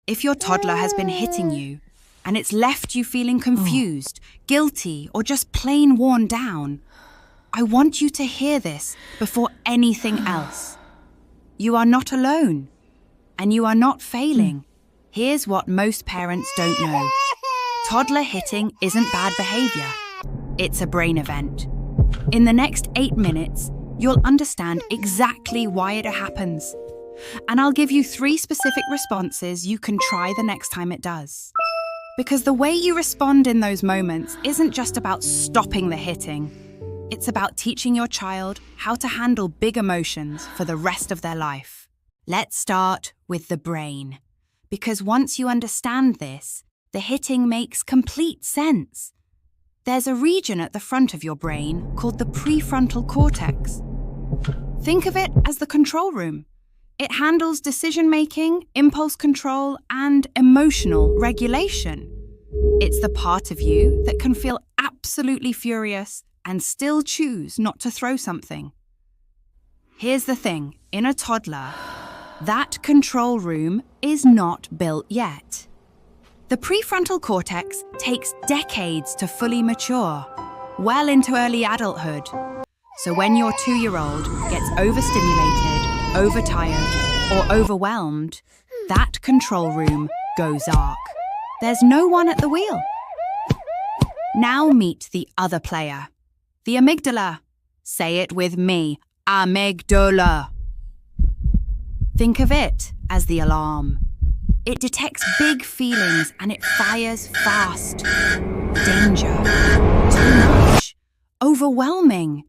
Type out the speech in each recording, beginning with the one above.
If your toddler has been hitting you and it's left you feeling confused, guilty, or just plain worn down, I want you to hear this before anything else. You are not alone, and you are not failing. Here's what most parents don't know. Toddler hitting isn't bad behavior. It's a brain event. In the next 8 minutes, you'll understand exactly why it happens. And I'll give you 3 specific responses you can try the next time it does. Because the way you respond in those moments isn't just about stopping the hitting. It's about teaching your child how to handle big emotions for the rest of their life. Let's start with the brain. Because once you understand this, the hitting makes complete sense. There's a region at the front of your brain called the prefrontal cortex. Think of it as the control room. It handles decision-making, impulse control, and emotional regulation. It's the part of you that can feel absolutely furious and still choose not to throw something. Here's the thing, in a toddler, that control room is not built yet. The prefrontal cortex takes decades to fully mature, well into early adulthood. So when your 2-year-old gets overstimulated, overtired, or overwhelmed, that control room goes dark. There's no one at the wheel. Now meet the other player. The amygdala. Say it with me. Amygdala. Think of it as the alarm. It detects big feelings and it fires fast. Danger. Too much. Overwhelming.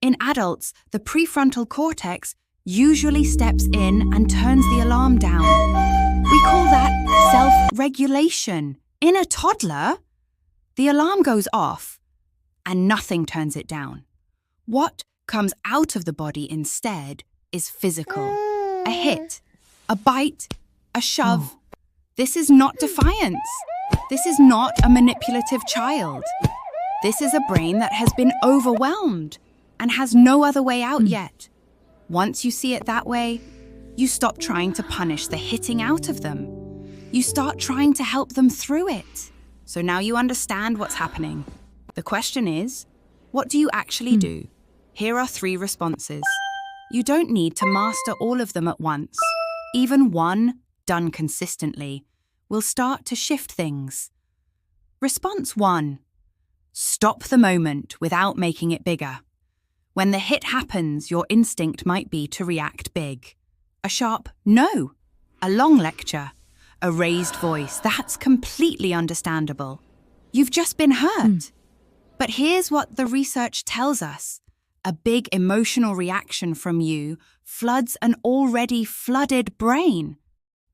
In adults, the prefrontal cortex usually steps in and turns the alarm down. We call that self-regulation. In a toddler, the alarm goes off and nothing turns it down. What comes out of the body instead is physical. A hit, a bite, a shove. This is not defiance. This is not a manipulative child. This is a brain that has been overwhelmed and has no other way out yet. Once you see it that way, you stop trying to punish the hitting out of them. You start trying to help them through it. So now you understand what's happening. The question is, what do you actually do? Here are 3 responses. You don't need to master all of them at once. Even one, done consistently, will start to shift things. Response 1. Stop the moment without making it bigger. When the hit happens, your instinct might be to react big. A sharp no, a long lecture, a raised voice. That's completely understandable. You've just been hurt. But here's what the research tells us. A big emotional reaction from you floods an already flooded brain.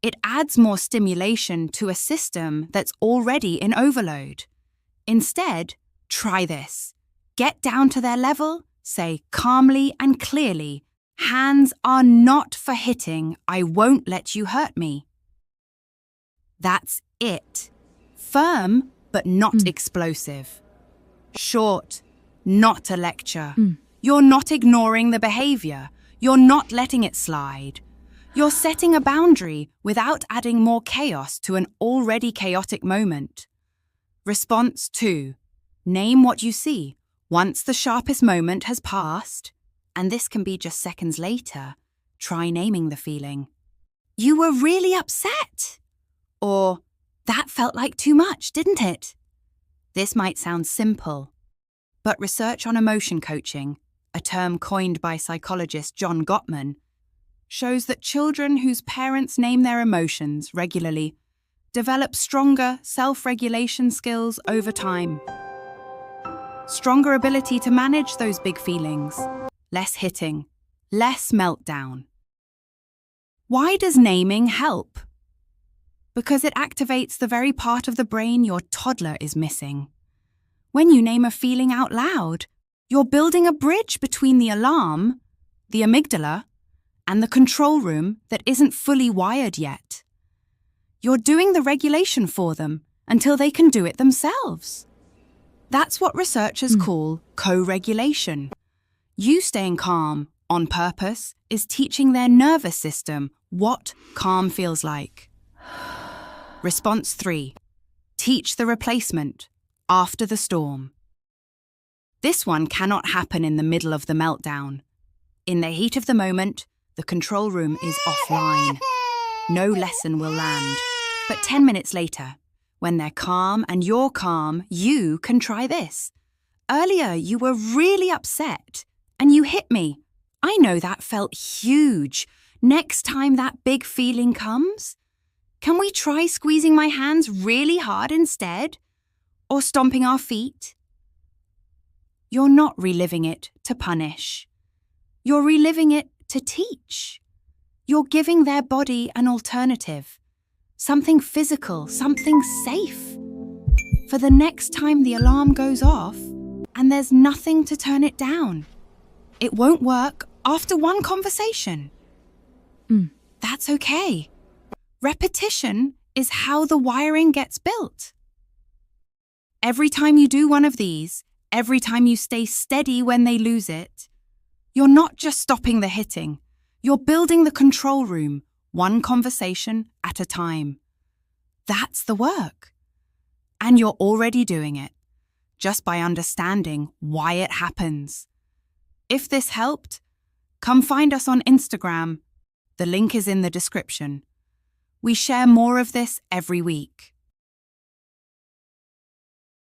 It adds more stimulation to a system that's already in overload. Instead, try this. Get down to their level, say calmly and clearly, "Hands are not for hitting. I won't let you hurt me." That's it. Firm, but not explosive. Short, not a lecture. You're not ignoring the behavior. You're not letting it slide. You're setting a boundary without adding more chaos to an already chaotic moment. Response 2. Name what you see. Once the sharpest moment has passed, and this can be just seconds later, try naming the feeling. You were really upset. Or, that felt like too much, didn't it? This might sound simple, but research on emotion coaching, a term coined by psychologist John Gottman, shows that children whose parents name their emotions regularly develop stronger self-regulation skills over time. Stronger ability to manage those big feelings, less hitting, less meltdown. Why does naming help? Because it activates the very part of the brain your toddler is missing. When you name a feeling out loud, you're building a bridge between the alarm, the amygdala, and the control room that isn't fully wired yet. You're doing the regulation for them until they can do it themselves. That's what researchers call co-regulation. You staying calm on purpose is teaching their nervous system what calm feels like. Response 3. Teach the replacement after the storm. This one cannot happen in the middle of the meltdown. In the heat of the moment, the control room is offline. No lesson will land. But 10 minutes later, when they're calm and you're calm, you can try this. Earlier, you were really upset and you hit me. I know that felt huge. Next time that big feeling comes, can we try squeezing my hands really hard instead? Or stomping our feet? You're not reliving it to punish. You're reliving it to teach. You're giving their body an alternative. Something physical, something safe. For the next time the alarm goes off and there's nothing to turn it down. It won't work after one conversation. That's okay. Repetition is how the wiring gets built. Every time you do one of these, every time you stay steady when they lose it, you're not just stopping the hitting, you're building the control room, one conversation at a time. That's the work. And you're already doing it, just by understanding why it happens. If this helped, come find us on Instagram. The link is in the description. We share more of this every week.